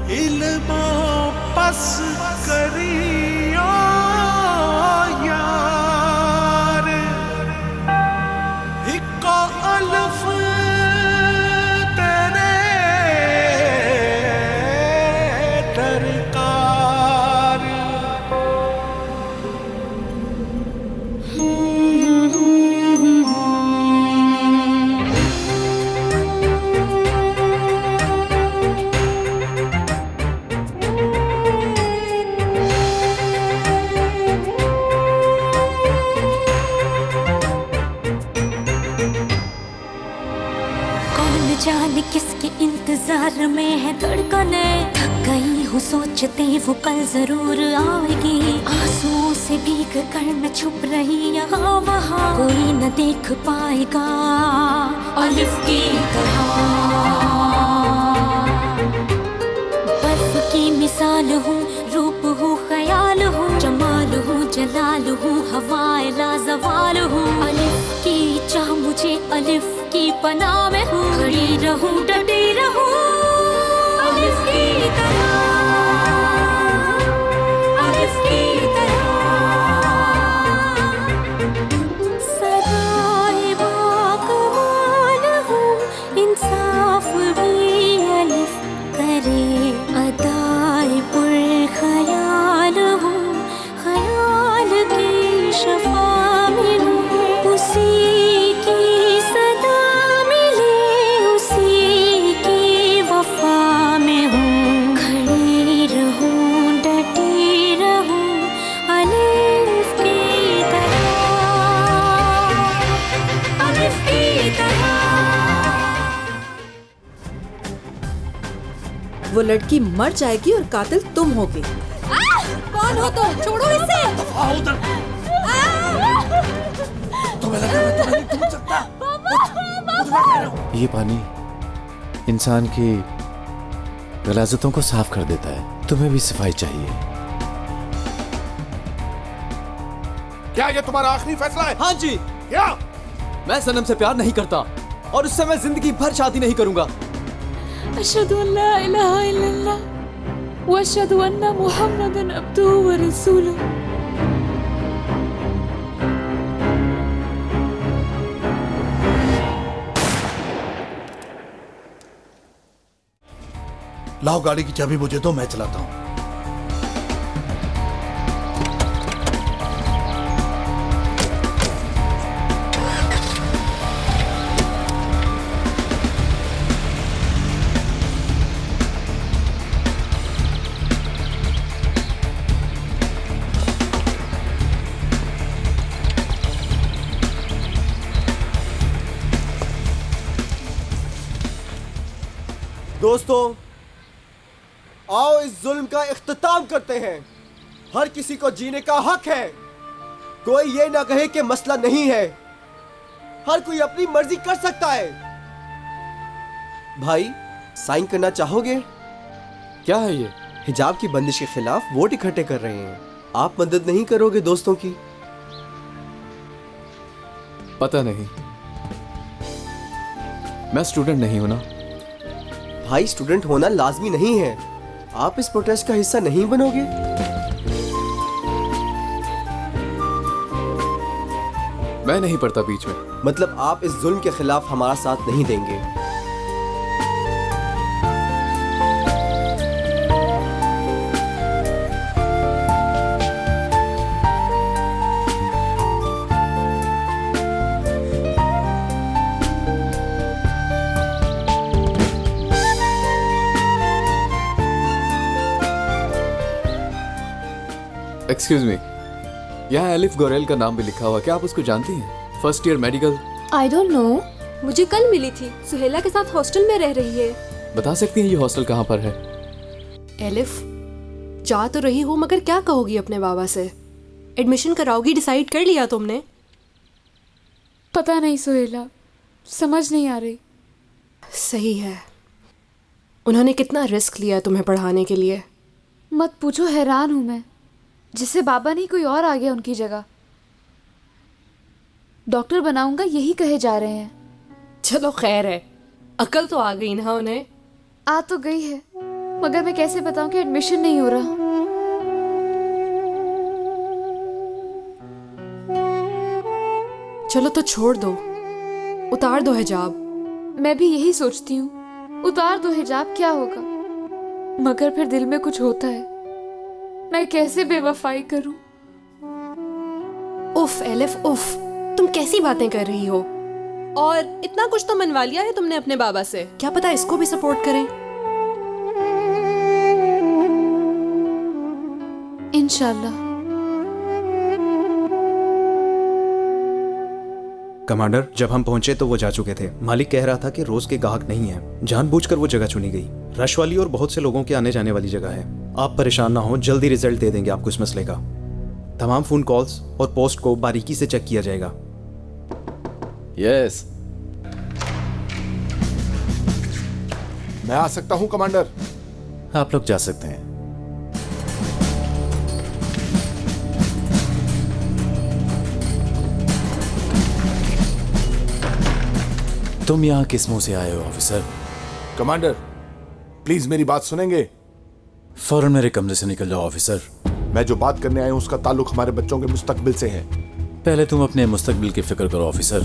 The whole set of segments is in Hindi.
इल्मों पस करियो यार इको अल्फ तेरे दरकार। जाने किसके इंतजार में है धड़कने, थक गई हूँ सोचते वो कल जरूर आएगी। आंसुओं से भीग कर मैं छुप रही यहाँ वहाँ, कोई न देख पाएगा अलिफ की तरह। बर्फ की मिसाल हूँ, रूप हूँ, ख्याल हूँ, जमाल हूँ, जलाल हूँ, हवाए लाजवाल हूँ। अलिफ की चाह मुझे अलिफ की पनाह में हूँ, खड़ी रहूं डटी रहूं अलिफ की तरह, अलिफ की तरह। सदाए बाकमाल हूँ, इंसाफ भी अलिफ करे। अदाए पुरख्याल हूँ, ख्याल की शफा में हूँ, उसी की सदा मिले, उसी की वफा में हूँ। खड़ी रहूं डटी रहूं अलिफ की तरह, अलिफ की तरह। वो लड़की मर जाएगी और कातिल तुम होगे। कौन हो तुम? छोड़ो इसे। तुम्हें लगा मैं तुम्हें नहीं ढूंढ सकता? ये पानी इंसान की गलाजतों को साफ कर देता है, तुम्हें भी सफाई चाहिए। क्या ये तुम्हारा आखिरी फैसला है? हाँ जी। क्या? मैं सनम से प्यार नहीं करता और उससे मैं जिंदगी भर शादी नहीं करूंगा। अशहदु अल्ला इलाहा इल्लल्लाह व अशहदु अन्ना मुहम्मदन अब्दुहु व रसूलुहु। लाओ गाड़ी की चाबी मुझे दो, मैं चलाता हूँ। दोस्तों, आओ इस जुल्म का इख्तिताम करते हैं। हर किसी को जीने का हक है। कोई ये ना कहे कि मसला नहीं है। हर कोई अपनी मर्जी कर सकता है। भाई, साइन करना चाहोगे? क्या है ये? हिजाब की बंदिश के खिलाफ वोट इकट्ठे कर रहे हैं। आप मदद नहीं करोगे दोस्तों की? पता नहीं, मैं स्टूडेंट नहीं हूं ना। भाई, स्टूडेंट होना लाजमी नहीं है। आप इस प्रोटेस्ट का हिस्सा नहीं बनोगे? मैं नहीं पढ़ता बीच में। मतलब आप इस जुल्म के खिलाफ हमारा साथ नहीं देंगे? एक्सक्यूज मी, यहाँ एलिफ गोरेल का नाम भी लिखा हुआ, क्या आप उसको जानती हैं? First year medical. I don't know, मुझे कल मिली थी। सुहेला के साथ हॉस्टल में रह रही है। बता सकती हैं ये हॉस्टल कहाँ पर है? एलिफ, जा तो रही हो मगर क्या कहोगी अपने बाबा से? एडमिशन कराओगी, डिसाइड कर लिया तुमने? पता नहीं सुहेला, समझ नहीं आ रही। सही है। उन्होंने कितना रिस्क लिया तुम्हें पढ़ाने के लिए। मत पूछो, हैरान हूँ मैं। जिससे बाबा नहीं कोई और आ गया उनकी जगह। डॉक्टर बनाऊंगा यही कहे जा रहे हैं। चलो खैर है, अकल तो आ गई ना उन्हें। आ तो गई है, मगर मैं कैसे बताऊं कि एडमिशन नहीं हो रहा। चलो तो छोड़ दो, उतार दो हिजाब। मैं भी यही सोचती हूँ, उतार दो हिजाब, क्या होगा। मगर फिर दिल में कुछ होता है, मैं कैसे बेवफाई करूं। उफ एलिफ उफ, तुम कैसी बातें कर रही हो। और इतना कुछ तो मनवा लिया है तुमने अपने बाबा से, क्या पता इसको भी सपोर्ट करें। इंशाल्लाह। कमांडर, जब हम पहुंचे तो वो जा चुके थे। मालिक कह रहा था कि रोज के ग्राहक नहीं है, जानबूझकर वो जगह चुनी गई। रश वाली और बहुत से लोगों के आने जाने वाली जगह है। आप परेशान ना हो, जल्दी रिजल्ट दे देंगे आपको इस मसले का। तमाम फोन कॉल्स और पोस्ट को बारीकी से चेक किया जाएगा। यस। मैं आ सकता हूं कमांडर? आप लोग जा सकते हैं। तुम यहां किस मुंह से आए हो ऑफिसर? कमांडर प्लीज मेरी बात सुनेंगे? फौरन मेरे कमरे से निकल जाओ ऑफिसर। मैं जो बात करने आया हूं उसका ताल्लुक हमारे बच्चों के मुस्तकबिल से है। पहले तुम अपने मुस्तकबिल की फिक्र करो ऑफिसर।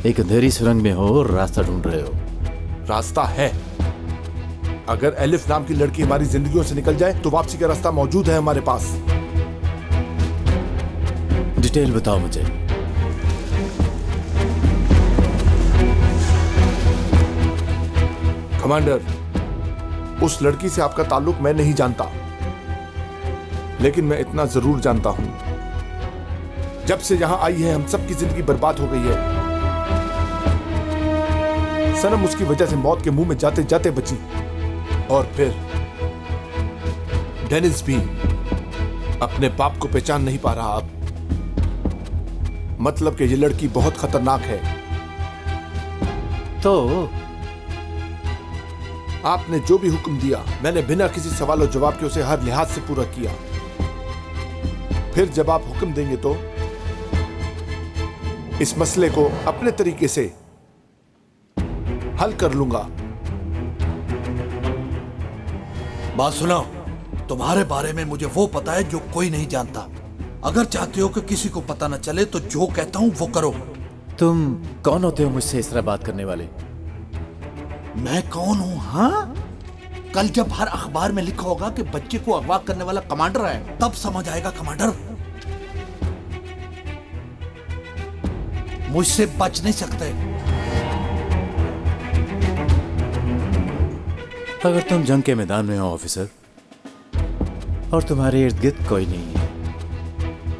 एक अंधेरी सुरंग में हो और रास्ता ढूंढ रहे हो। रास्ता है। अगर एलिफ नाम की लड़की हमारी जिंदगियों से निकल जाए तो वापसी का रास्ता मौजूद है हमारे पास। डिटेल बताओ मुझे। कमांडर, उस लड़की से आपका ताल्लुक मैं नहीं जानता, लेकिन मैं इतना जरूर जानता हूं, जब से यहां आई है हम सबकी जिंदगी बर्बाद हो गई है। सनम उसकी वजह से मौत के मुंह में जाते जाते बची, और फिर डेनिस भी अपने बाप को पहचान नहीं पा रहा अब। मतलब कि ये लड़की बहुत खतरनाक है। तो आपने जो भी हुक्म दिया मैंने बिना किसी सवाल और जवाब के उसे हर लिहाज से पूरा किया। फिर जब आप हुक्म देंगे तो इस मसले को अपने तरीके से हल कर लूंगा। बात सुनो, तुम्हारे बारे में मुझे वो पता है जो कोई नहीं जानता। अगर चाहते हो कि किसी को पता न चले तो जो कहता हूं वो करो। तुम कौन होते हो मुझसे इस तरह बात करने वाले? मैं कौन हूं? हाँ, कल जब हर अखबार में लिखा होगा कि बच्चे को अगवा करने वाला कमांडर है, तब समझ आएगा कमांडर। मुझसे बच नहीं सकते। अगर तुम जंग के मैदान में हो ऑफिसर, और तुम्हारे इर्द गिर्द कोई नहीं है,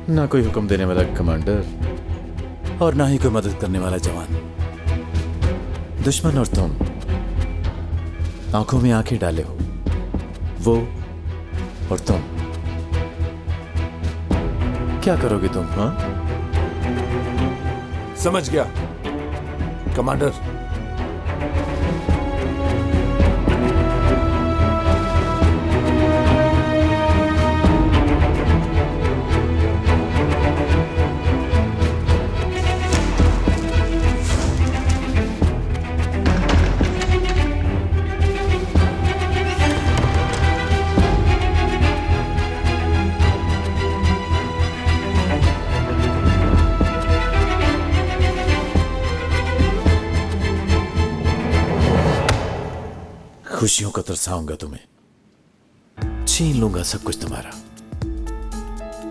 ना कोई हुक्म देने वाला कमांडर और ना ही कोई मदद करने वाला जवान, दुश्मन और तुम आंखों में आंखें डाले हो, वो और तुम, क्या करोगे तुम? हाँ, समझ गया कमांडर। खुशियों को तरसाऊंगा तुम्हें, छीन लूंगा सब कुछ तुम्हारा।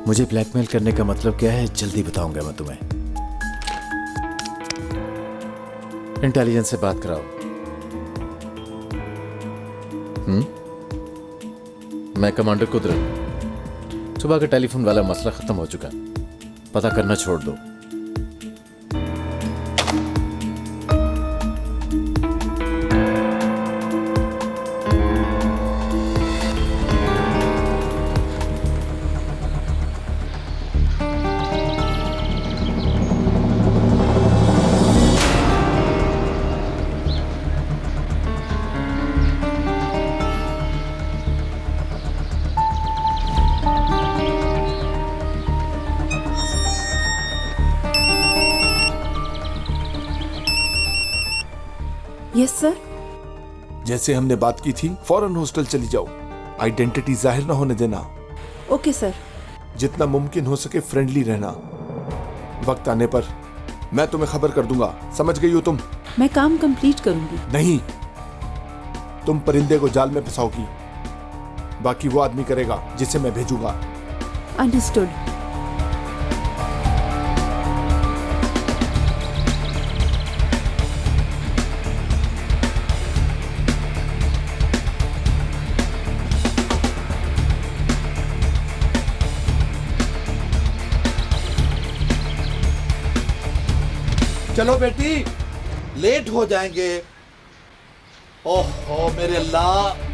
मुझे ब्लैकमेल करने का मतलब क्या है जल्दी बताऊंगा मैं तुम्हें। इंटेलिजेंस से बात कराओ। मैं कमांडर कुदरत। सुबह का टेलीफोन वाला मसला खत्म हो चुका, पता करना छोड़ दो। Yes sir. जैसे हमने बात की थी, फौरन हॉस्टल चली जाओ। आइडेंटिटी जाहिर ना होने देना। Okay sir. जितना मुमकिन हो सके फ्रेंडली रहना। वक्त आने पर मैं तुम्हें खबर कर दूंगा, समझ गई हो तुम? मैं काम कंप्लीट करूंगी। नहीं, तुम परिंदे को जाल में फंसाओगी, बाकी वो आदमी करेगा जिसे मैं भेजूंगा। अंडरस्टूड। चलो बेटी, लेट हो जाएंगे। ओहो मेरे अल्लाह।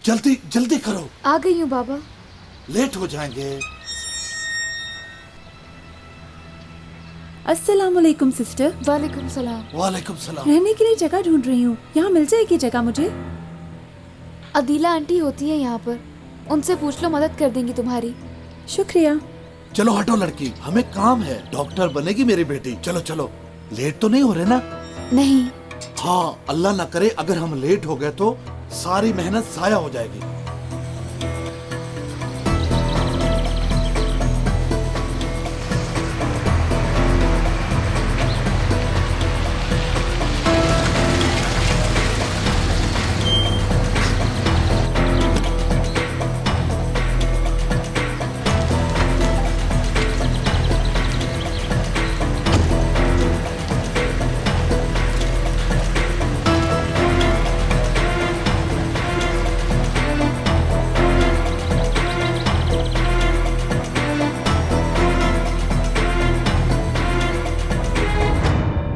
जल्दी जल्दी करो, आ गई हूँ बाबा। लेट हो जाएंगे। अस्सलाम वालेकुम सिस्टर। वालेकुम सलाम। वालेकुम सलाम। रहने के लिए जगह ढूंढ रही हूँ, यहाँ मिल जाएगी जगह मुझे? अदीला आंटी होती है यहाँ पर, उनसे पूछ लो, मदद कर देंगी तुम्हारी। शुक्रिया। चलो हटो लड़की, हमें काम है। डॉक्टर बनेगी मेरी बेटी। चलो चलो, लेट तो नहीं हो रहे ना? नहीं। हाँ, अल्लाह ना करे अगर हम लेट हो गए तो सारी मेहनत जाया हो जाएगी।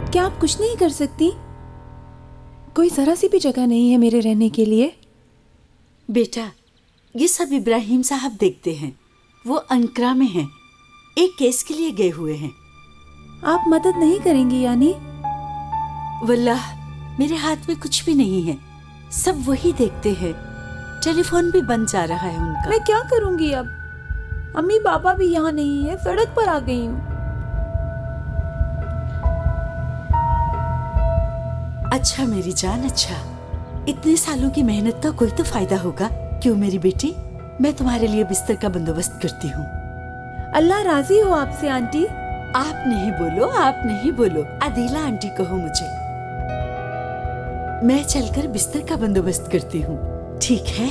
क्या आप कुछ नहीं कर सकती? कोई जरा सी भी जगह नहीं है मेरे रहने के लिए? बेटा, ये सब इब्राहिम साहब देखते हैं। वो अंकरा में हैं, एक केस के लिए गए हुए हैं। आप मदद नहीं करेंगी यानी? वल्लाह मेरे हाथ में कुछ भी नहीं है, सब वही देखते हैं। टेलीफोन भी बंद जा रहा है उनका। मैं क्या करूंगी अब? अम्मी पापा भी यहाँ नहीं है, सड़क पर आ गई हूँ। अच्छा मेरी जान, अच्छा। इतने सालों की मेहनत का कोई तो फायदा होगा। क्यों मेरी बेटी, मैं तुम्हारे लिए बिस्तर का बंदोबस्त करती हूँ। अल्लाह राजी हो आपसे आंटी। आप नहीं बोलो, आप नहीं बोलो, अदीला आंटी कहो मुझे। मैं चलकर बिस्तर का बंदोबस्त करती हूँ, ठीक है?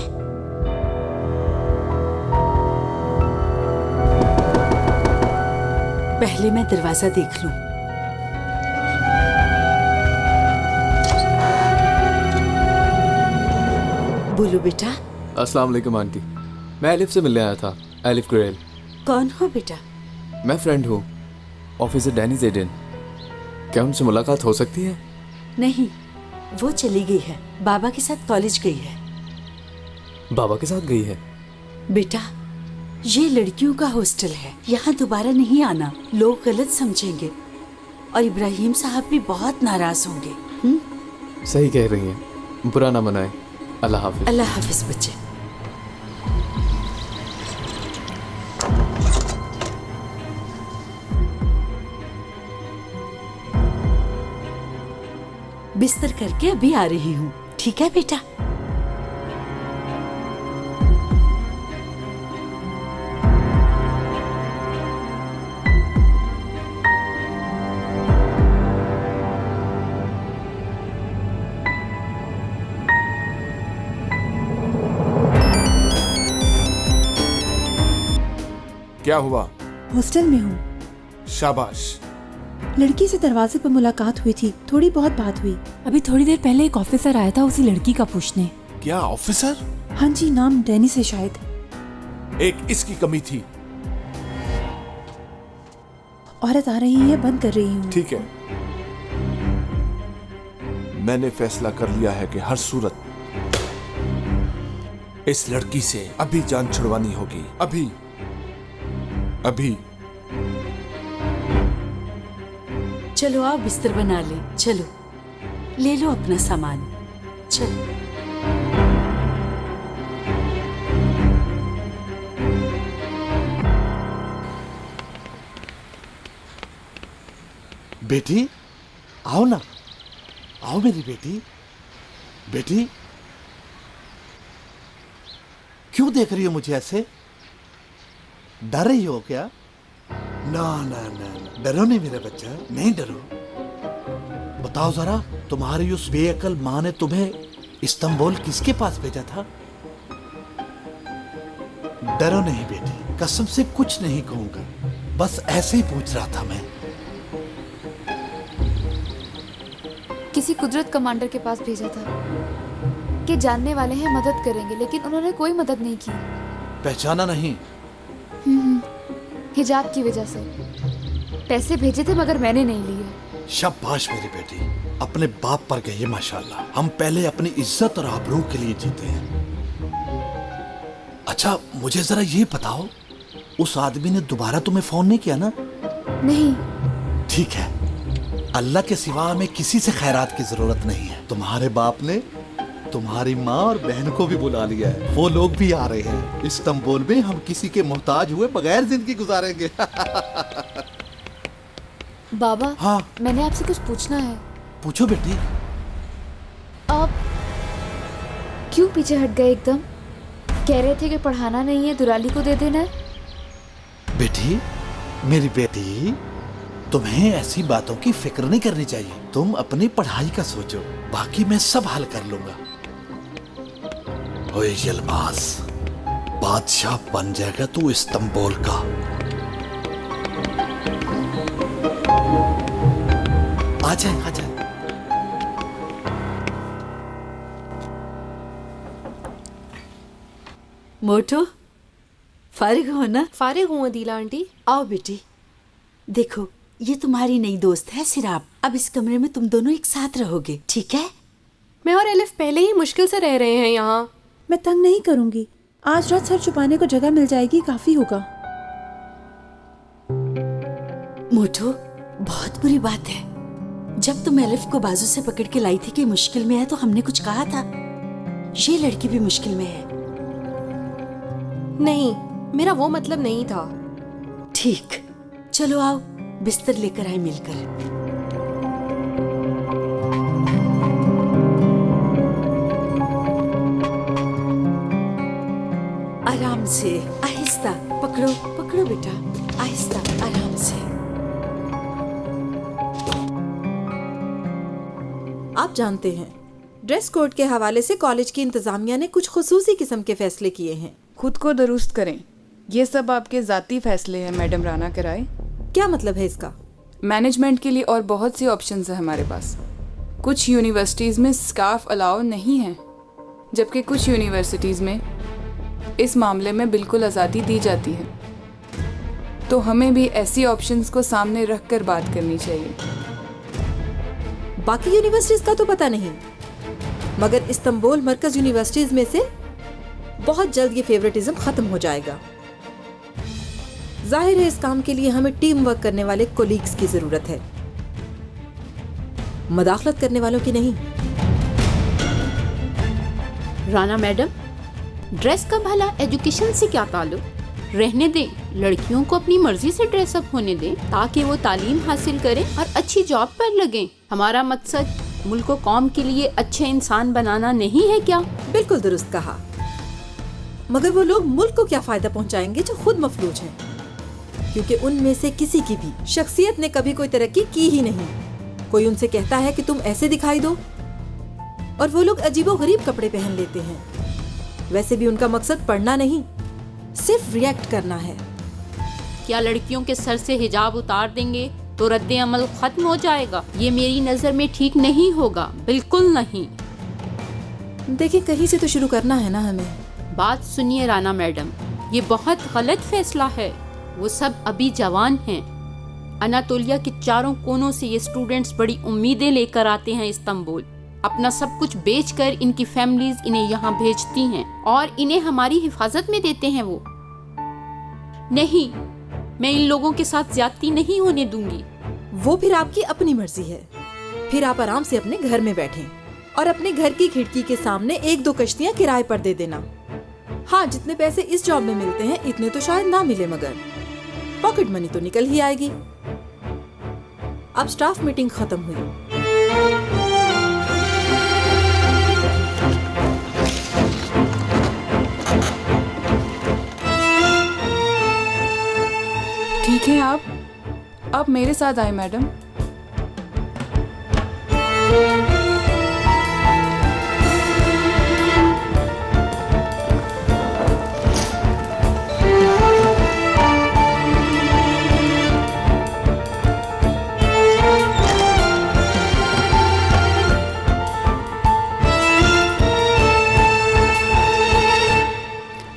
पहले मैं दरवाजा देख लूं। बोलो बेटा। अस्सलाम वालेकुम आंटी, मैं एलिफ से मिलने आया था। एलिफ ग्रेल। कौन हो बेटा? मैं फ्रेंड हूँ, ऑफिसर डैनी जेडन। क्या उनसे मुलाकात हो सकती है? नहीं, वो चली गई है, बाबा के साथ कॉलेज गई है। बाबा के साथ गई है? बेटा, ये लड़कियों का हॉस्टल है, यहाँ दोबारा नहीं आना, लोग गलत समझेंगे और इब्राहिम साहब भी बहुत नाराज होंगे। सही कह रही हैं, बुरा ना मनाए। अल्लाह हाफिज। अल्लाह हाफिज बच्चे। बिस्तर करके अभी आ रही हूँ, ठीक है बेटा? क्या हुआ? हॉस्टल में हूँ। शाबाश। लड़की से दरवाजे पर मुलाकात हुई थी, थोड़ी बहुत बात हुई। अभी थोड़ी देर पहले एक ऑफिसर आया था उसी लड़की का पूछने। क्या ऑफिसर? हाँ जी, नाम डैनी से शायद। एक इसकी कमी थी। औरत आ रही है, बंद कर रही हूँ। ठीक है, मैंने फैसला कर लिया है कि हर सूरत इस लड़की से अभी जान छुड़वानी होगी। अभी अभी। चलो आप बिस्तर बना ले, चलो ले लो अपना सामान, चलो। बेटी आओ ना, आओ मेरी बेटी। बेटी क्यों देख रही हो मुझे ऐसे? डर रही हो क्या? ना ना ना ना, डरो नहीं मेरा बच्चा, नहीं डरो। बताओ जरा, तुम्हारी उस बेअकल माँ ने तुम्हें इस्तांबुल किसके पास भेजा था? डरो नहीं बेटी, कसम से कुछ नहीं कहूंगा, बस ऐसे ही पूछ रहा था मैं। किसी कुदरत कमांडर के पास भेजा था कि जानने वाले हैं, मदद करेंगे, लेकिन उन्होंने कोई मदद नहीं की। पहचाना नहीं? हिजाब की वजह से पैसे भेजे थे मगर मैंने नहीं लिए। शाबाश मेरी बेटी, अपने बाप पर गई माशाल्लाह। हम पहले अपनी इज्जत और आबरू के लिए जीते हैं। अच्छा मुझे जरा ये बताओ, उस आदमी ने दोबारा तुम्हें फोन नहीं किया ना? नहीं। ठीक है, अल्लाह के सिवा हमें किसी से खैरात की जरूरत नहीं है। तुम्हारे बाप ने तुम्हारी माँ और बहन को भी बुला लिया है, वो लोग भी आ रहे हैं। इस्तांबुल में हम किसी के मोहताज हुए बगैर जिंदगी गुजारेंगे। बाबा, हाँ मैंने आपसे कुछ पूछना है। पूछो बेटी। आप क्यों पीछे हट गए एकदम? कह रहे थे कि पढ़ाना नहीं है, दुलाली को दे देना है। बेटी, मेरी बेटी, तुम्हें ऐसी बातों की फिक्र नहीं करनी चाहिए। तुम अपनी पढ़ाई का सोचो, बाकी मैं सब हल कर लूंगा। ओए यलमास, बादशाह बन जाएगा तू इस्तांबुल का। आ जाए आ जाए। मोटो, फारिग हो ना? फारिग हूँ अदीला आंटी। आओ बेटी, देखो ये तुम्हारी नई दोस्त है सिराब। अब इस कमरे में तुम दोनों एक साथ रहोगे, ठीक है? मैं और एलिफ पहले ही मुश्किल से रह रहे हैं यहाँ। मैं तंग नहीं करूंगी, आज रात सर छुपाने को जगह मिल जाएगी, काफी होगा। मोटो, बहुत बुरी बात है। जब तुम एलिफ को बाजू से पकड़ के लाई थी कि मुश्किल में है, तो हमने कुछ कहा था? ये लड़की भी मुश्किल में है। नहीं, मेरा वो मतलब नहीं था। ठीक, चलो आओ बिस्तर लेकर आए मिलकर। आराम से, आहिस्ता पकड़ो पकड़ो बेटा, आहिस्ता आराम से। आप जानते हैं, ड्रेस कोड के हवाले से कॉलेज की इंतजामिया ने कुछ खुसूसी किस्म के फैसले किए हैं। खुद को दुरुस्त करें, ये सब आपके जाती फैसले हैं मैडम राना कराए। क्या मतलब है इसका? मैनेजमेंट के लिए और बहुत सी ऑप्शंस हैं हमारे पास। कुछ यूनिवर्सिटीज़ में स्कार्फ अलाउ नहीं है, जबकि कुछ यूनिवर्सिटीज़ में इस मामले में बिल्कुल आज़ादी दी जाती है। तो हमें भी ऐसी ऑप्शंस को सामने रख कर बात करनी चाहिए। बाकी यूनिवर्सिटीज़ का तो पता नहीं, मगर इस्तांबुल मरकज़ यूनिवर्सिटीज़ में से बहुत जल्द ये फेवरेटिज्म ख़त्म हो जाएगा। जाहिर है इस काम के लिए हमें टीम वर्क करने वाले कोलीग्स की ज़रूरत है, मदाखलत करने वालों की नहीं। राना मैडम, ड्रेस का भला एजुकेशन से क्या ताल्लुक? रहने दें, लड़कियों को अपनी मर्जी से ड्रेसअप होने दें ताकि वो तालीम हासिल करें और अच्छी जॉब पर लगें। हमारा मकसद मुल्क को कौम के लिए अच्छे इंसान बनाना नहीं है क्या? बिल्कुल दुरुस्त कहा, मगर वो लोग मुल्क को क्या फ़ायदा पहुंचाएंगे जो खुद मफलूज हैं, क्योंकि उनमें से किसी की भी शख्सियत ने कभी कोई तरक्की की ही नहीं। कोई उनसे कहता है कि तुम ऐसे दिखाई दो और वो लोग अजीबोगरीब कपड़े पहन लेते हैं। वैसे भी उनका मकसद पढ़ना नहीं, सिर्फ रिएक्ट करना है। क्या लड़कियों के सर से हिजाब उतार देंगे तो रद्द अमल खत्म हो जाएगा? ये मेरी नज़र में ठीक नहीं होगा, बिल्कुल नहीं। देखिए, कहीं से तो शुरू करना है ना हमें। बात सुनिए राना मैडम, ये बहुत गलत फैसला है। वो सब अभी जवान हैं। अनातोलिया के चारों कोनों से ये स्टूडेंट्स बड़ी उम्मीदें लेकर आते हैं इस्तांबुल। अपना सब कुछ बेचकर इनकी फैमिलीज इन्हें यहाँ भेजती हैं और इन्हें हमारी हिफाजत में देते हैं। वो नहीं, मैं इन लोगों के साथ ज्यादती नहीं होने दूंगी। वो फिर आपकी अपनी मर्जी है। फिर आप आराम से अपने घर में बैठें और अपने घर की खिड़की के सामने 1-2 कश्तियां किराए पर दे देना। हाँ, जितने पैसे इस जॉब में मिलते हैं इतने तो शायद ना मिले, मगर पॉकेट मनी तो निकल ही आएगी। अब स्टाफ मीटिंग खत्म हुई। ठीक है, आप मेरे साथ आए मैडम।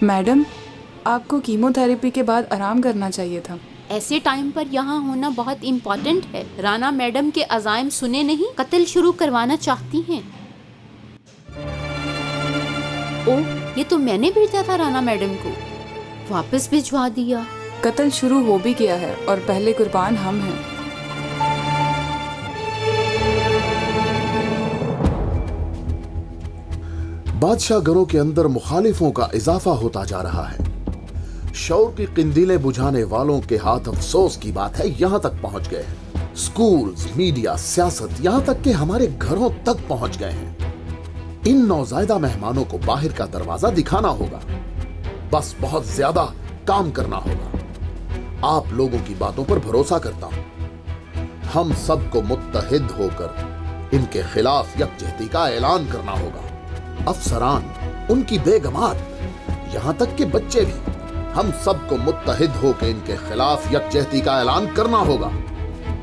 मैडम, आपको कीमोथेरेपी के बाद आराम करना चाहिए था। ऐसे टाइम पर यहाँ होना बहुत इम्पोर्टेंट है। राना मैडम के अज़ाइम सुने नहीं, कत्ल शुरू करवाना चाहती हैं। ओह, ये तो मैंने भेजा था राना मैडम को, वापस भिजवा दिया। कत्ल शुरू हो भी गया है और पहले कुर्बान हम हैं। बादशाह घरों के अंदर मुखालिफों का इजाफा होता जा रहा है। शौर की किंदीलें बुझाने वालों के हाथ अफसोस की बात है यहां तक पहुंच गए हैं। स्कूल्स, मीडिया, सियासत, यहां तक कि हमारे घरों तक पहुंच गए हैं। इन नौजायदा मेहमानों को बाहर का दरवाजा दिखाना होगा, बस बहुत ज्यादा काम करना होगा। आप लोगों की बातों पर भरोसा करता हूं। हम सबको मुत्तहिद होकर इनके खिलाफ यकजहती का ऐलान करना होगा। अफसरान, उनकी बेगमात, यहां तक कि बच्चे भी, हम सबको मुत्तहिद होकर इनके खिलाफ यकजहती का ऐलान करना होगा।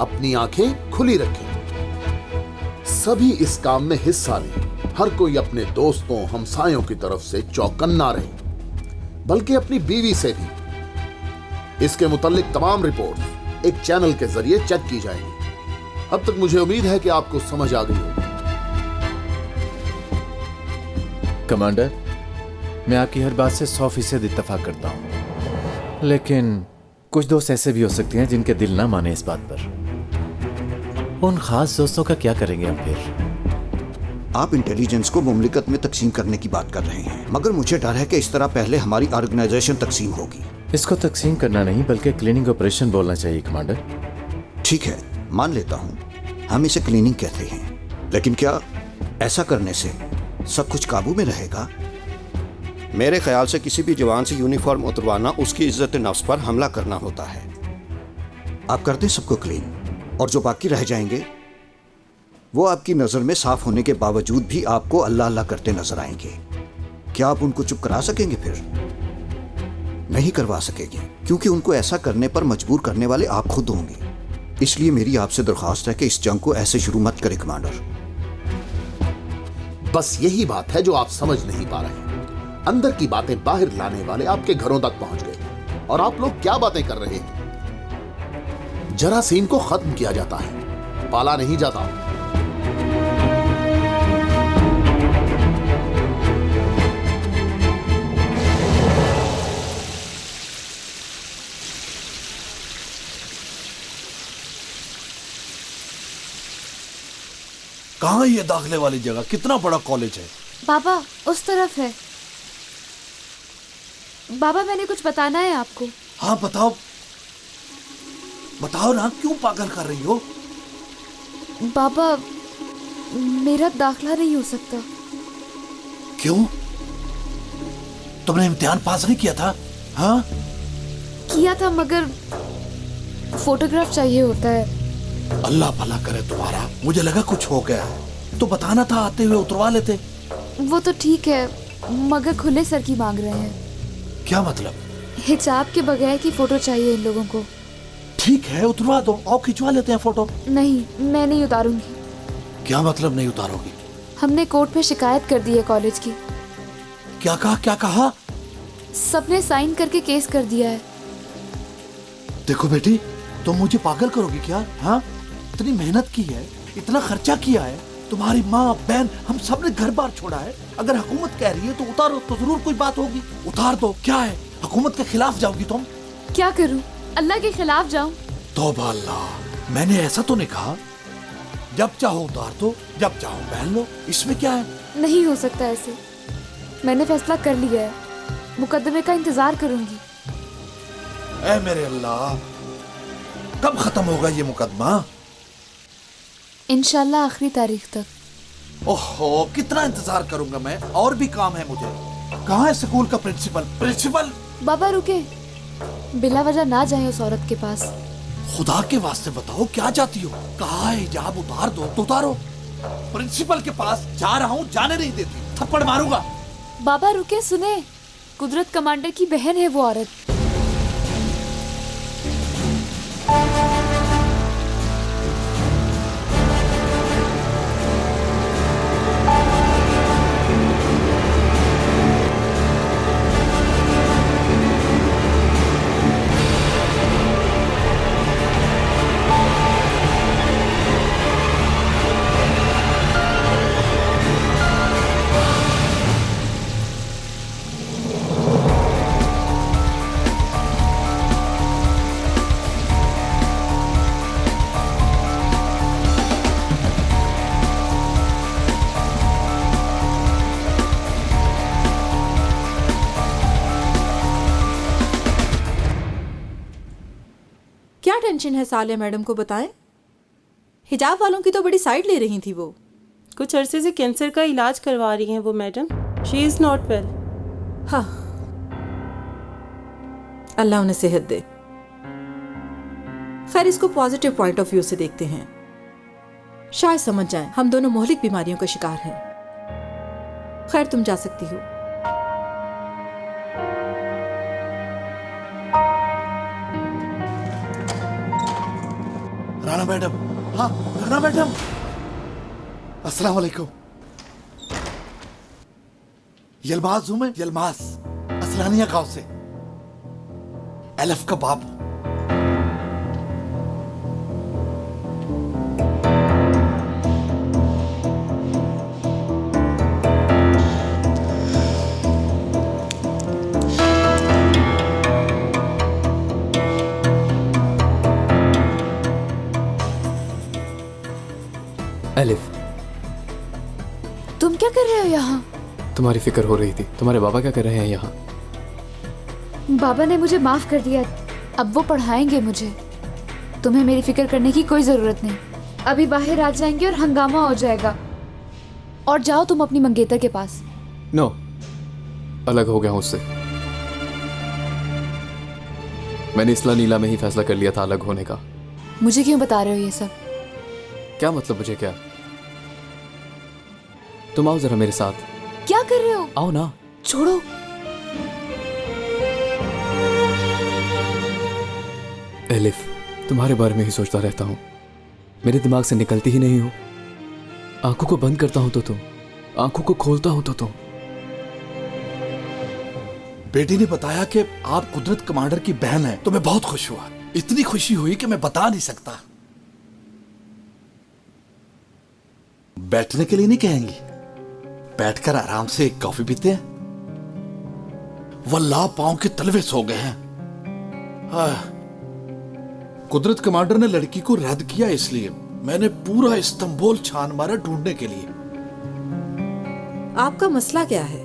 अपनी आंखें खुली रखें, सभी इस काम में हिस्सा लें। हर कोई अपने दोस्तों, हमसायों की तरफ से चौकन्ना रहे, बल्कि अपनी बीवी से भी। इसके मुताल्लिक तमाम रिपोर्ट एक चैनल के जरिए चेक की जाएंगी। अब तक मुझे उम्मीद है कि आपको समझ आ गई होगी। कमांडर, मैं आपकी हर बात से 100% इत्तेफाक करता हूँ, लेकिन कुछ दोस्त ऐसे भी हो सकते हैं जिनके दिल ना माने इस बात पर। उन खास दोस्तों का क्या करेंगे हम फिर? आप इंटेलिजेंस को मुमलिकत में तकसीम करने की बात कर रहे हैं, मगर मुझे डर है कि इस तरह पहले हमारी ऑर्गेनाइजेशन तकसीम होगी। इसको तकसीम करना नहीं बल्कि क्लीनिंग ऑपरेशन बोलना चाहिए कमांडर। ठीक है, मान लेता हूँ, हम इसे क्लीनिंग कहते हैं, लेकिन क्या ऐसा करने से सब कुछ काबू में रहेगा? मेरे ख्याल से किसी भी जवान से यूनिफॉर्म उतरवाना उसकी इज्जत नफ्स पर हमला करना होता है। आप कर दें सबको क्लीन, और जो बाकी रह जाएंगे वो आपकी नज़र में साफ होने के बावजूद भी आपको अल्लाह अल्लाह करते नजर आएंगे। क्या आप उनको चुप करा सकेंगे? फिर नहीं करवा सकेंगे, क्योंकि उनको ऐसा करने पर मजबूर करने वाले आप खुद होंगे। इसलिए मेरी आपसे दरख्वास्त है कि इस जंग को ऐसे शुरू मत करें कमांडर। बस यही बात है जो आप समझ नहीं पा रहे। अंदर की बातें बाहर लाने वाले आपके घरों तक पहुंच गए, और आप लोग क्या बातें कर रहे हैं? जरासीम को खत्म किया जाता है, पाला नहीं जाता। कहाँ ये दाखिले वाली जगह? कितना बड़ा कॉलेज है? बाबा, उस तरफ है। बाबा, मैंने कुछ बताना है आपको। हाँ बताओ, बताओ ना, क्यों पागल कर रही हो? बाबा, मेरा दाखिला नहीं हो सकता। क्यों? तुमने इम्तिहान पास नहीं किया था? हाँ किया था, मगर फोटोग्राफ चाहिए होता है। अल्लाह भला करे तुम्हारा। मुझे लगा कुछ हो गया है, तो बताना था, आते हुए उतरवा लेते। वो तो ठीक है, मगर खुले सर की मांग रहे हैं। क्या मतलब? हिजाब के बगैर की फोटो चाहिए इन लोगों को। ठीक है, उतरवा दो, आओ खिंचवा लेते हैं फोटो। नहीं, मैं नहीं उतारूंगी। क्या मतलब नहीं उतारोगी? हमने कोर्ट में शिकायत कर दी है कॉलेज की। क्या कहा? क्या कहा? सबने साइन करके केस कर दिया है। देखो बेटी, तुम मुझे पागल करोगी क्या? हाँ, इतनी मेहनत की है, इतना खर्चा किया है, तुम्हारी माँ बहन हम सब ने घर बार छोड़ा है। अगर हुकूमत कह रही है तो उतारो, तो जरूर कोई बात होगी। उतार दो। क्या है, हुकूमत के खिलाफ जाओगी तुम? क्या करूं, अल्लाह के खिलाफ जाऊं? तौबा अल्लाह, मैंने ऐसा तो नहीं कहा। जब चाहो उतार दो, जब चाहो पहन लो, इसमें क्या है? नहीं हो सकता ऐसे। मैंने फैसला कर लिया है, मुकदमे का इंतजार करूंगी। ऐ मेरे अल्लाह, कब खत्म होगा ये मुकदमा? इंशाल्लाह आखिरी तारीख तक। ओहो, कितना इंतजार करूंगा मैं, और भी काम है मुझे। कहाँ है स्कूल का प्रिंसिपल? बाबा रुके, बिला वजह ना जाए उस औरत के पास। खुदा के वास्ते बताओ क्या चाहती हो? कहा है हिजाब उतार दो तो उतारो। प्रिंसिपल के पास जा रहा हूँ, जाने नहीं देती, थप्पड़ मारूंगा। बाबा रुके, सुने, कुदरत कमांडर की बहन है वो औरत। क्या टेंशन है साले मैडम को बताएं? हिजाब वालों की तो बड़ी साइड ले रही थी वो। कुछ अरसे से कैंसर का इलाज करवा रही हैं वो madam. She is not well. हाँ, अल्लाह उन्हें सेहत दे। खैर, इसको पॉजिटिव पॉइंट ऑफ व्यू से देखते हैं, शायद समझ जाएं हम दोनों मोहलिक बीमारियों का शिकार हैं। खैर, तुम जा सकती हो। राना मैडम, हाँ राना मैडम, अस्सलाम वालेकुम। यलमाज हूं मैं, यलमाज, असलानिया गांव से, एलफ का बाप। एलिफ, तुम क्या कर रहे हो यहाँ? तुम्हारी फिक्र हो रही थी। तुम्हारे बाबा क्या कर रहे हैं यहाँ? बाबा ने मुझे माफ कर दिया, अब वो पढ़ाएंगे मुझे। तुम्हें मेरी फिक्र करने की कोई जरूरत नहीं। अभी बाहर आ जाएंगे और हंगामा हो जाएगा। और जाओ तुम अपनी मंगेतर के पास। नो, अलग हो गया हूं उससे। मैंने इसला नीला में ही फैसला कर लिया था अलग होने का। मुझे क्यों बता रहे हो ये सब? क्या मतलब मुझे क्या? तुम आओ जरा मेरे साथ। क्या कर रहे हो? आओ ना। छोड़ो। एलिफ, तुम्हारे बारे में ही सोचता रहता हूँ, मेरे दिमाग से निकलती ही नहीं हो। आंखों को बंद करता हूं तो तुम, आंखों को खोलता हूं तो तुम। बेटी ने बताया कि आप कुदरत कमांडर की बहन हैं, तो मैं बहुत खुश हुआ। इतनी खुशी हुई कि मैं बता नहीं सकता। बैठने के लिए नहीं कहेंगी? बैठकर आराम से एक कॉफी पीते हैं। वल्लाह पांव के तलवे सो गए हैं। कुदरत कमांडर ने लड़की को रद्द किया, इसलिए मैंने पूरा इस्तांबुल छान मारा ढूंढने के लिए। आपका मसला क्या है?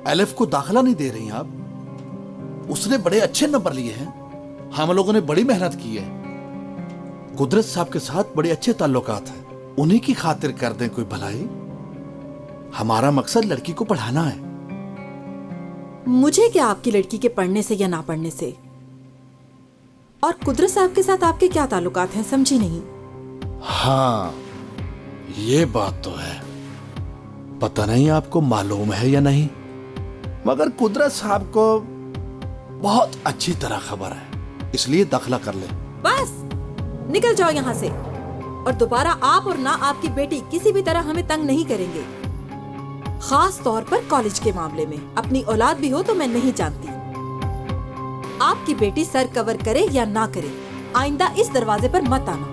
एलिफ को दाखिला नहीं दे रही आप? उसने बड़े अच्छे नंबर लिए हैं, हम लोगों ने बड़ी मेहनत की है। कुदरत साहब के साथ बड़े अच्छे ताल्लुकात हैं, उन्हीं की खातिर कर दें कोई भलाई। हमारा मकसद लड़की को पढ़ाना है। मुझे क्या आपकी लड़की के पढ़ने से या ना पढ़ने से? और कुदरत साहब के साथ आपके क्या ताल्लुकात हैं, समझी नहीं। हाँ, ये बात तो है। पता नहीं आपको मालूम है या नहीं, मगर कुदरत साहब को बहुत अच्छी तरह खबर है, इसलिए दाखिला कर ले। बस निकल जाओ यहाँ से, और दोबारा आप और ना आपकी बेटी किसी भी तरह हमें तंग नहीं करेंगे। खास तौर पर कॉलेज के मामले में। अपनी औलाद भी हो तो मैं नहीं जानती। आपकी बेटी सर कवर करे या ना करे, आइंदा इस दरवाजे पर मत आना।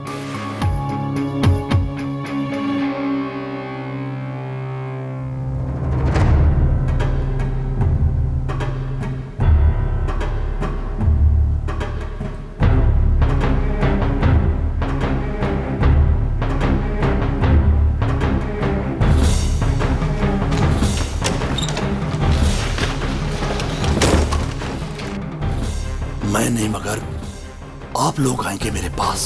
मैं नहीं मगर आप लोग आएंगे मेरे पास।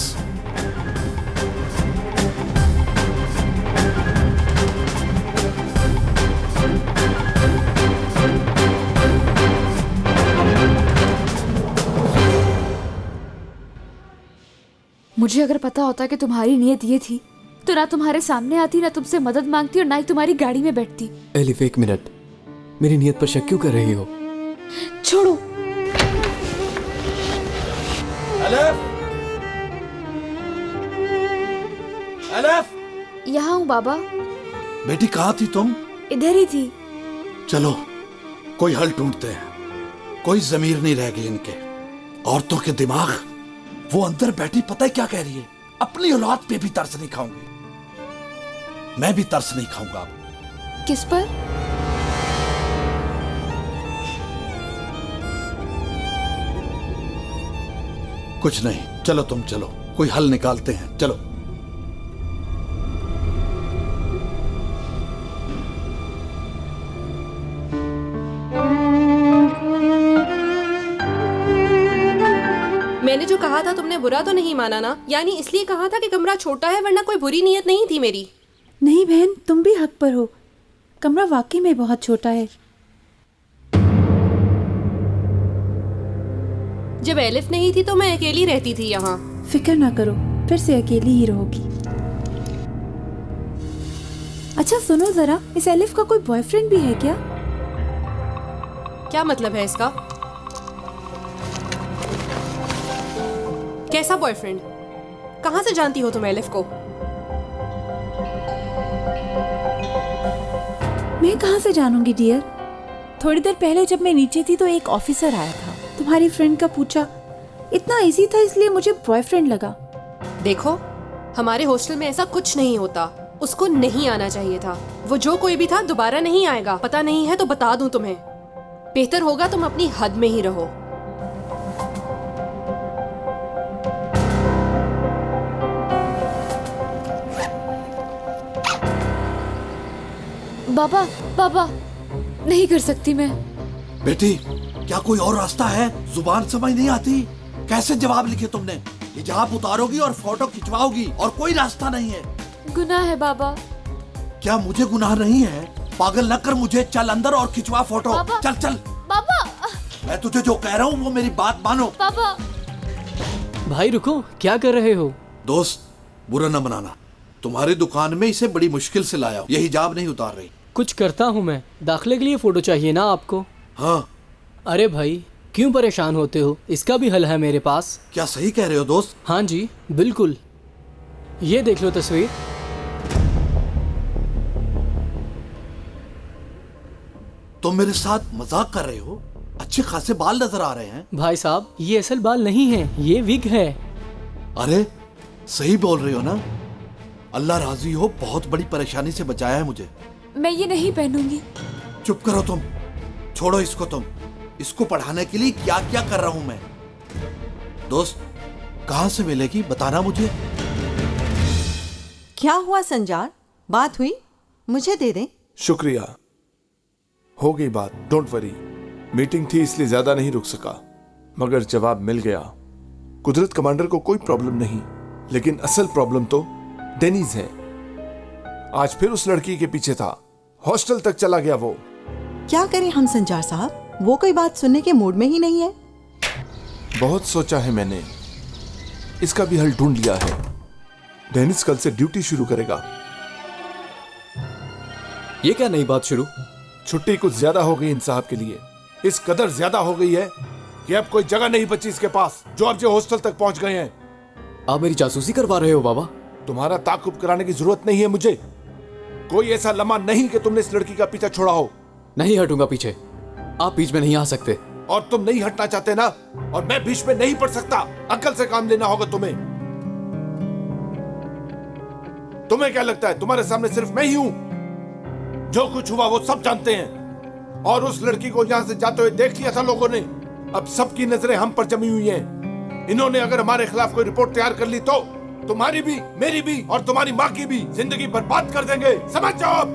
मुझे अगर पता होता कि तुम्हारी नीयत ये थी तो ना तुम्हारे सामने आती, ना तुमसे मदद मांगती और ना ही तुम्हारी गाड़ी में बैठती। एलिफ, एक मिनट, मेरी नीयत पर शक क्यों कर रही हो? छोड़ो। एलिफ! यहाँ हूँ बाबा। बेटी कहाँ थी तुम? इधर ही थी। चलो कोई हल ढूंढते हैं। कोई जमीर नहीं रह गई इनके। औरतों के दिमाग, वो अंदर बैठी पता है क्या कह रही है? अपनी औलाद पे भी तरस नहीं खाऊंगी। मैं भी तरस नहीं खाऊंगा अब। किस पर? कुछ नहीं, चलो तुम चलो, कोई हल निकालते हैं, चलो। मैंने जो कहा था तुमने बुरा तो नहीं माना ना? यानी इसलिए कहा था कि कमरा छोटा है, वरना कोई बुरी नीयत नहीं थी मेरी। नहीं बहन, तुम भी हक पर हो। कमरा वाकई में बहुत छोटा है। जब एलिफ नहीं थी तो मैं अकेली रहती थी यहाँ। फिक्र ना करो, फिर से अकेली ही रहोगी। अच्छा सुनो जरा, इस एलिफ का कोई बॉयफ्रेंड भी है क्या? क्या मतलब है इसका? कैसा बॉयफ्रेंड? कहाँ से जानती हो तुम एलिफ को? मैं कहाँ से जानूंगी डियर? थोड़ी देर पहले जब मैं नीचे थी तो एक ऑफिसर आया था, तुम्हारी फ्रेंड का पूछा। इतना इजी था इसलिए मुझे बॉयफ्रेंड लगा। देखो, हमारे हॉस्टल में ऐसा कुछ नहीं होता। उसको नहीं आना चाहिए था। वो जो कोई भी था दोबारा नहीं आएगा। पता नहीं है तो बता दूं तुम्हें। बेहतर होगा तुम अपनी हद में ही रहो। बाबा, बाबा, नहीं कर सकती मैं। बेटी, क्या कोई और रास्ता है? जुबान समझ नहीं आती? कैसे जवाब लिखे तुमने? हिजाब उतारोगी और फोटो खिंचवाओगी और कोई रास्ता नहीं है। गुनाह है बाबा। क्या मुझे गुनाह नहीं है? पागल न कर मुझे। चल अंदर और खिंचवा फोटो। बाबा, चल चल। बाबा, मैं तुझे जो कह रहा हूँ वो मेरी बात मानो। बाबा। भाई रुको, क्या कर रहे हो? दोस्त, बुरा न मनाना। तुम्हारी दुकान में इसे बड़ी मुश्किल से लाया हूँ। ये हिजाब नहीं उतार रही। कुछ करता हूँ मैं। दाखिले के लिए फोटो चाहिए ना आपको? हाँ। अरे भाई, क्यों परेशान होते हो? इसका भी हल है मेरे पास। क्या सही कह रहे हो दोस्त? हाँ जी, बिल्कुल। ये देख लो तस्वीर। तुम मेरे साथ मजाक कर रहे हो? अच्छे खासे बाल नजर आ रहे हैं। भाई साहब, ये असल बाल नहीं है, ये विग है। अरे सही बोल रहे हो ना? अल्लाह राजी हो, बहुत बड़ी परेशानी से बचाया है मुझे। मैं ये नहीं पहनूंगी। चुप करो तुम। छोड़ो इसको तुम। इसको पढ़ाने के लिए क्या क्या कर रहा हूं मैं। दोस्त, कहां से मिलेगी बताना मुझे। क्या हुआ संजार? बात हुई? मुझे दे दें। शुक्रिया, हो गई बात, डोंट वरी। मीटिंग थी इसलिए ज्यादा नहीं रुक सका, मगर जवाब मिल गया। कुदरत कमांडर को कोई प्रॉब्लम नहीं, लेकिन असल प्रॉब्लम तो डेनीज है। आज फिर उस लड़की के पीछे था, हॉस्टल तक चला गया वो। क्या करें हम संजार साहब, वो कोई बात सुनने के मूड में ही नहीं है। बहुत सोचा है मैंने, इसका भी हल ढूंढ लिया है। डेनिस कल से ड्यूटी शुरू करेगा। ये क्या नई बात शुरू? छुट्टी कुछ ज्यादा हो गई इन साहब के लिए। इस कदर ज्यादा हो गई है कि अब कोई जगह नहीं बची इसके पास, जो अब जो हॉस्टल तक पहुंच गए हैं। आप मेरी जासूसी करवा रहे हो बाबा? तुम्हारा ताकुब कराने की जरूरत नहीं है मुझे। कोई ऐसा लम्हा नहीं कि तुमने इस लड़की का पीछा छोड़ा हो। नहीं हटूंगा पीछे, आप बीच में नहीं आ सकते। और तुम नहीं हटना चाहते ना, और मैं बीच में नहीं पड़ सकता। अक्ल से काम लेना होगा तुम्हें। तुम्हें क्या लगता है तुम्हारे सामने सिर्फ मैं ही हूं? जो कुछ हुआ वो सब जानते हैं। और उस लड़की को यहां से जाते हुए देख लिया था लोगों ने। अब सबकी नजरें हम पर जमी हुई हैं। इन्होंने अगर हमारे खिलाफ कोई रिपोर्ट तैयार कर ली तो तुम्हारी भी, मेरी भी और तुम्हारी माँ की भी जिंदगी बर्बाद कर देंगे। समझ जाओ अब।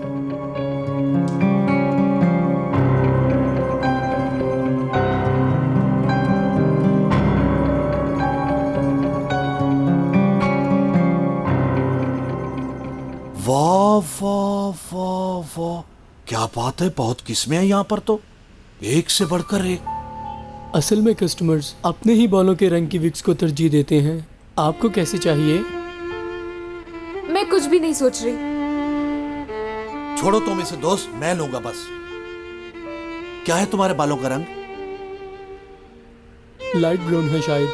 वाह वाह वाह वाह, क्या बात है। बहुत किस्में हैं यहाँ पर तो, एक से बढ़कर एक। असल में कस्टमर्स अपने ही बालों के रंग की विक्स को तरजीह देते हैं। आपको कैसी चाहिए? मैं कुछ भी नहीं सोच रही। छोड़ो तुम इसे दोस्त, मैं लूंगा बस। क्या है तुम्हारे बालों का रंग? लाइट ब्राउन है शायद।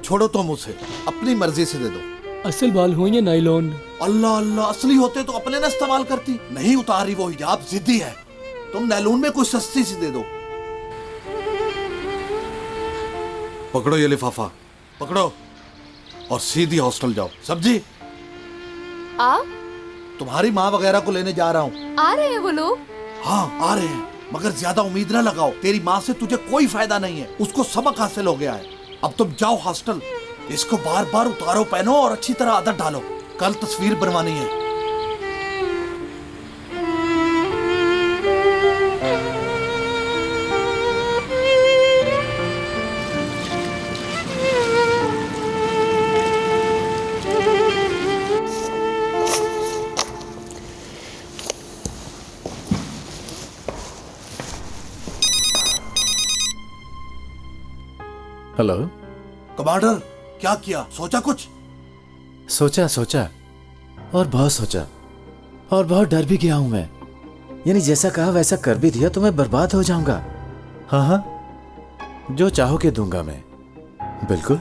छोड़ो तुम उसे, अपनी मर्जी से दे दो। असल बाल हो या नायलॉन? अल्लाह अल्लाह, असली होते तो अपने ना इस्तेमाल करती। नहीं उतारी वो हिजाब, जिद्दी है। तुम नैलून में कुछ सस्ती सी दे दो। पकड़ो ये लिफाफा, पकड़ो और सीधी हॉस्टल जाओ। सब्जी, आप? तुम्हारी माँ वगैरह को लेने जा रहा हूँ। आ रहे हैं वो लोग? हाँ आ रहे हैं, मगर ज्यादा उम्मीद ना लगाओ। तेरी माँ से तुझे कोई फायदा नहीं है, उसको सबक हासिल हो गया है। अब तुम जाओ हॉस्टल, इसको बार बार उतारो, पहनो और अच्छी तरह आदत डालो। कल तस्वीर बनवानी है। हेलो कमांडर, क्या किया? सोचा कुछ? सोचा और बहुत सोचा, और बहुत डर भी गया हूं मैं। यानी जैसा कहा वैसा कर भी दिया तो मैं बर्बाद हो जाऊंगा। हाँ हाँ, जो चाहोगे दूंगा मैं, बिल्कुल।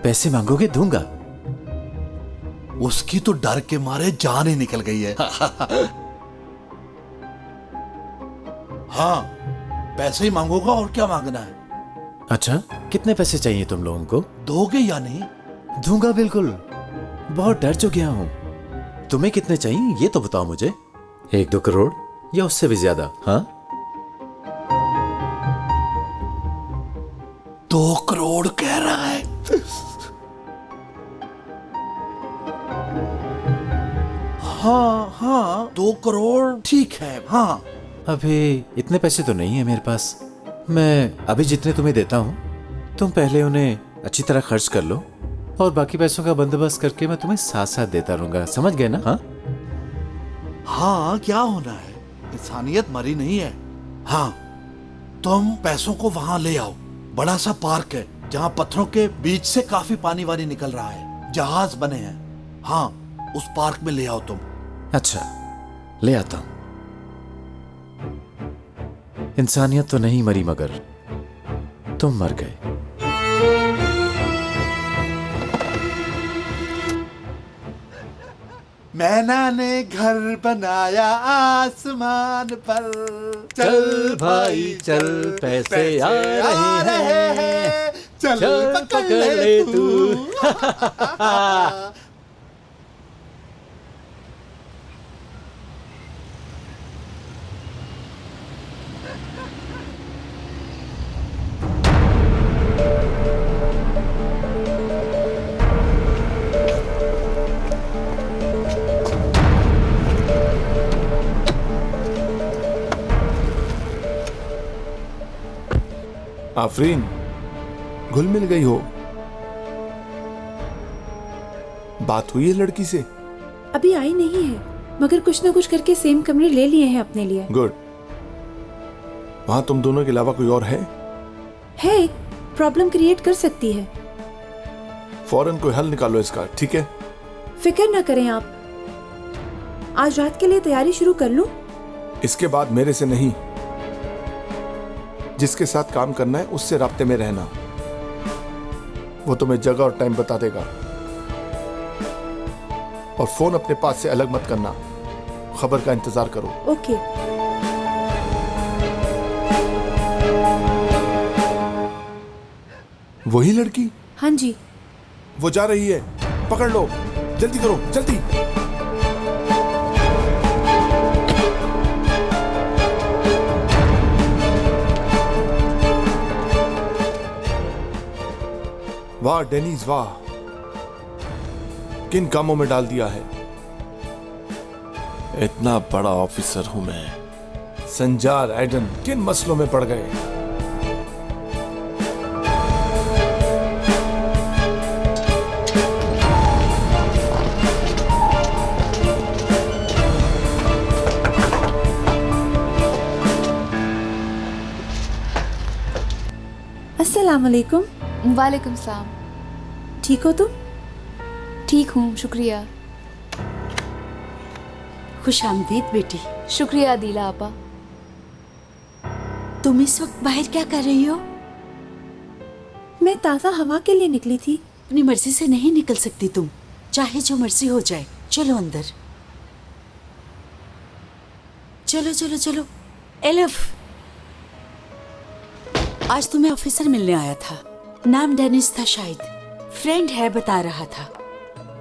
पैसे मांगोगे दूंगा। उसकी तो डर के मारे जान ही निकल गई है। हाँ, पैसे ही मांगूंगा, और क्या मांगना है? अच्छा, कितने पैसे चाहिए तुम लोगों को? दोगे या नहीं? दूंगा बिल्कुल। बहुत डर चुका हूं। तुम्हें कितने चाहिए ये तो बताओ मुझे। 1-2 करोड़ या उससे भी ज्यादा? हाँ, 2 करोड़ कह रहा है। हाँ हाँ, 2 करोड़ ठीक है। हाँ, अभी इतने पैसे तो नहीं है मेरे पास। मैं अभी जितने तुम्हें देता हूँ तुम पहले उन्हें अच्छी तरह खर्च कर लो, और बाकी पैसों का बंदोबस्त करके मैं तुम्हें साथ साथ देता रहूंगा। समझ गए ना? हाँ हाँ, क्या होना है, इंसानियत मरी नहीं है। हाँ, तुम पैसों को वहां ले आओ। बड़ा सा पार्क है जहाँ पत्थरों के बीच से काफी पानी वानी निकल रहा है, जहाज बने हैं। हाँ, उस पार्क में ले आओ तुम। अच्छा, ले आता हूं। इंसानियत तो नहीं मरी, मगर तुम मर गए। मैना ने घर बनाया आसमान पर। चल भाई चल, पैसे आ रहे हैं, चल पकड़ ले तू। आफरीन, घुल मिल गई हो? बात हुई है लड़की से? अभी आई नहीं है, मगर कुछ ना कुछ करके सेम कमरे ले लिए हैं अपने लिए। गुड। वहां तुम दोनों के अलावा कोई और है? है, प्रॉब्लम क्रिएट कर सकती है। फौरन कोई हल निकालो इसका, ठीक है? फिक्र ना करें आप। आज रात के लिए तैयारी शुरू कर लूं? इसके बाद मेरे से नहीं, जिसके साथ काम करना है उससे राब्ते में रहना। वो तुम्हें जगह और टाइम बता देगा। और फोन अपने पास से अलग मत करना। खबर का इंतजार करो। ओके। वही लड़की? हाँ जी। वो जा रही है, पकड़ लो, जल्दी करो, जल्दी। वाह डेनीज वाह, किन कामों में डाल दिया है। इतना बड़ा ऑफिसर हूं मैं। संजार एडन किन मसलों में पड़ गए। अस्सलाम वालेकुम। वालेकुम सलाम। ठीक हो तुम? ठीक हूँ, शुक्रिया। खुश आमदीद बेटी। शुक्रिया अदीला आपा। तुम इस वक्त बाहर क्या कर रही हो? मैं ताज़ा हवा के लिए निकली थी। अपनी मर्जी से नहीं निकल सकती तुम, चाहे जो मर्जी हो जाए। चलो अंदर, चलो चलो चलो। एलिफ, आज तुम्हें ऑफिसर मिलने आया था। नाम डेनिस था, शायद फ्रेंड है, बता रहा था।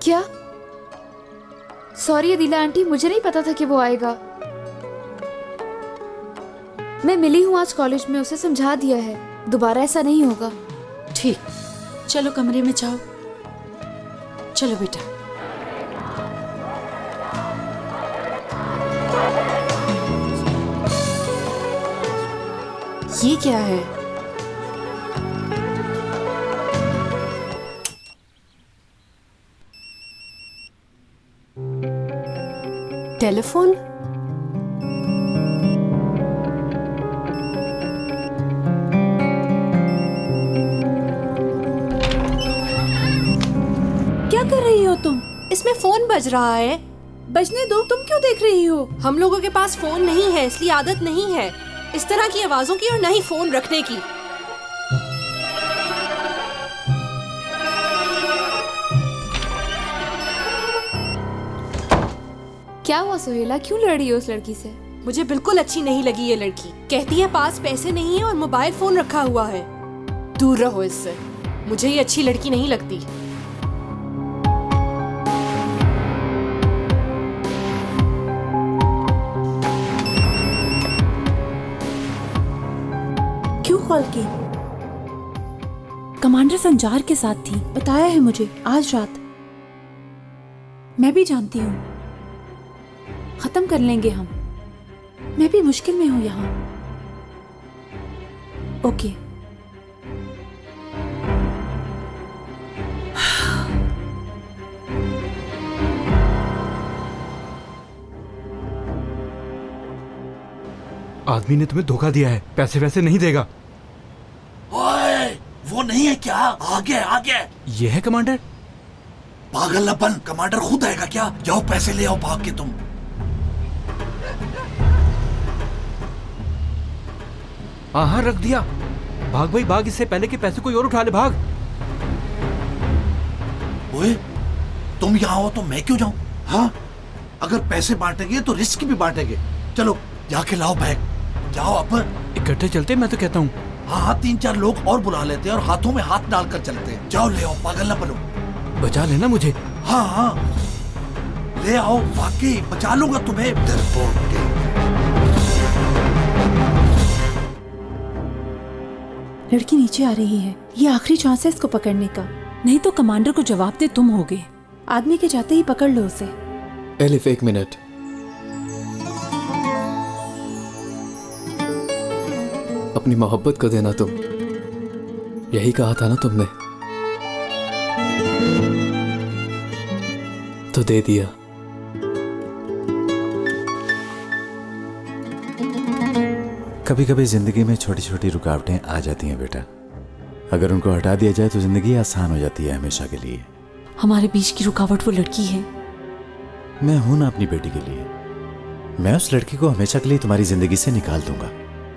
क्या? सॉरी अदीला आंटी, मुझे नहीं पता था कि वो आएगा। मैं मिली हूँ आज कॉलेज में, उसे समझा दिया है, दोबारा ऐसा नहीं होगा। ठीक, चलो कमरे में जाओ। चलो बेटा। ये क्या है? टेलीफोन? क्या कर रही हो तुम? इसमें फोन बज रहा है। बजने दो, तुम क्यों देख रही हो? हम लोगों के पास फोन नहीं है, इसलिए आदत नहीं है इस तरह की आवाजों की और न ही फोन रखने की। क्या हुआ सोहेला, क्यों लड़ रही हो उस लड़की से? मुझे बिल्कुल अच्छी नहीं लगी ये लड़की। कहती है पास पैसे नहीं है और मोबाइल फोन रखा हुआ है। दूर रहो इससे, मुझे ये अच्छी लड़की नहीं लगती। क्यों कॉल की? कमांडर संजार के साथ थी, बताया है मुझे आज रात। मैं भी जानती हूँ, खत्म कर लेंगे हम। मैं भी मुश्किल में हूं यहाँ। ओके। आदमी ने तुम्हें धोखा दिया है, पैसे वैसे नहीं देगा। ओए, वो नहीं है क्या? आ गया। ये है कमांडर? पागल अपन, कमांडर खुद आएगा क्या? जाओ पैसे ले आओ भाग के तुम। हाँ रख दिया। भाग भाई भाग, इससे पहले कि पैसे कोई और उठा ले, भाग। ओए, तुम यहाँ हो तो मैं क्यों जाऊं? हाँ, अगर पैसे बांटेंगे तो रिस्क भी बांटेंगे। चलो जाके लाओ बैग, जाओ अब। इकट्ठे चलते, मैं तो कहता हूँ। हाँ, 3-4 लोग और बुला लेते हैं और हाथों में हाथ डालकर चलते हैं। जाओ ले आओ, पागल ना बनो। बचा लेना मुझे। हाँ, ले आओ, वाकई बचा लूंगा तुम्हें। डरपोक के। लड़की नीचे आ रही है, ये आखिरी चांस है इसको पकड़ने का, नहीं तो कमांडर को जवाब दे तुम होगे। आदमी के जाते ही पकड़ लो उसे। Elif, 1 minute. अपनी मोहब्बत को देना तुम, यही कहा था ना तुमने, तो दे दिया। कभी कभी जिंदगी में छोटी छोटी रुकावटें आ जाती हैं बेटा, अगर उनको हटा दिया जाए तो जिंदगी आसान हो जाती है हमेशा के लिए। हमारे बीच की रुकावट वो लड़की है। मैं हूं ना अपनी बेटी के लिए, मैं उस लड़की को हमेशा के लिए तुम्हारी जिंदगी से निकाल दूंगा।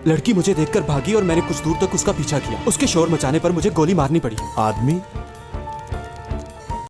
लड़की मुझे देखकर भागी और मैंने कुछ दूर तक उसका पीछा किया। उसके शोर मचाने पर मुझे गोली मारनी पड़ी। आदमी